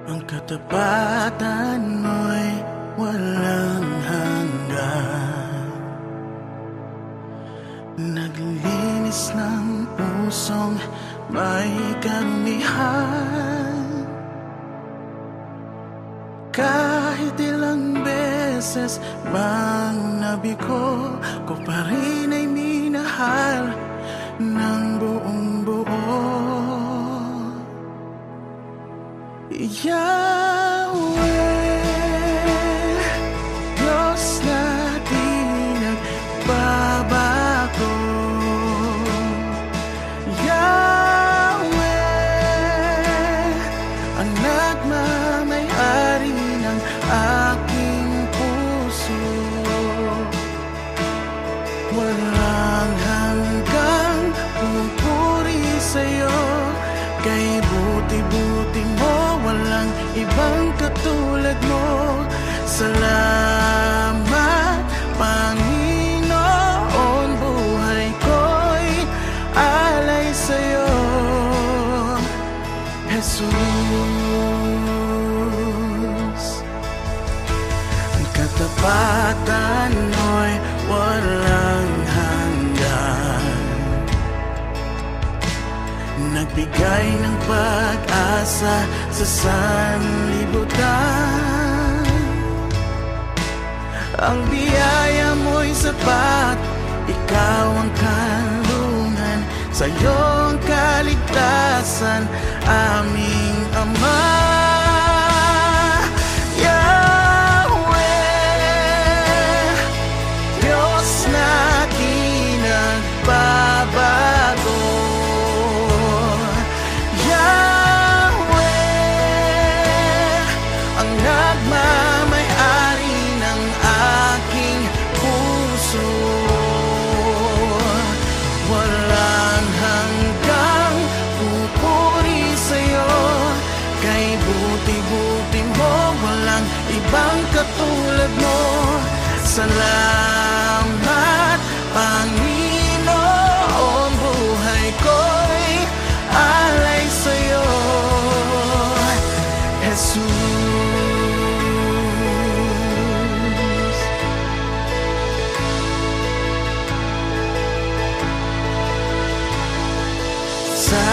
Ang katapatan mo'y walang hanggan, naglilinis ng pusong may karumihan. Kahit ilang beses mang nabigo, ko pa rin ay minahal ng buong buo. Yahweh, Diyos na di nagbabago. Yahweh, ang nagmamay-ari ng aking puso. Walang hanggang pupuri sa'yo, kay buti-buti mo, walang ibang katulad mo. Salamat, Panginoon, buhay ko'y alay sa'yo, Jesus. Ang katapatan mo'y walang hanggan, nagbigay ng pag-asa sa sanlibutan. Ang biyaya mo'y sapat, ikaw ang kanlungan, sa'yo ang kaligtasan, aming Ama. Yahweh, Diyos na di nagbabago. Nagmamay-ari ng aking puso. Walang hanggang pupuri sa'yo, kay buti-buti mo, walang ibang katulad mo. Salamat, Panginoon, buhay ko'y alay sa'yo, Jesus. Sa